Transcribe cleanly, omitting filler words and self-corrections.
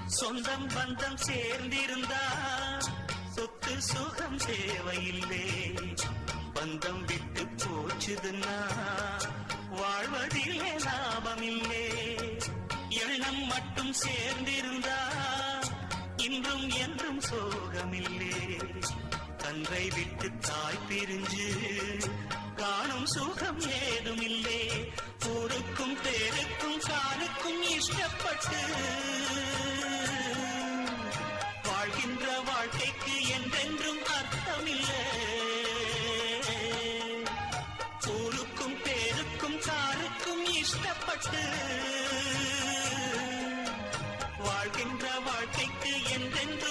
சொந்தம் பந்தம் சேர்ந்திருந்தா சொத்து சுகம் தேவையில்லை. பந்தம் விட்டு போச்சுதுன்னா வாழ்வதிலே லாபமில்லை. எண்ணம் மட்டும் சேர்ந்திருந்தா இன்றும் என்றும் சோகமில்லை. தன்றை விட்டு தாய் பிரிஞ்சு காணும் சுகம் ஏதுமில்லை. ஊருக்கும் பேருக்கும் காலுக்கும் இஷ்டப்பட்டு வாழ்கின்ற வாழ்க்கைக்கு என்றென்றும் அர்த்தமில்லை. ஊருக்கும் பேருக்கும் காலுக்கும் இஷ்டப்பட்டு வாழ்கின்ற வாழ்க்கைக்கு என்றென்றும்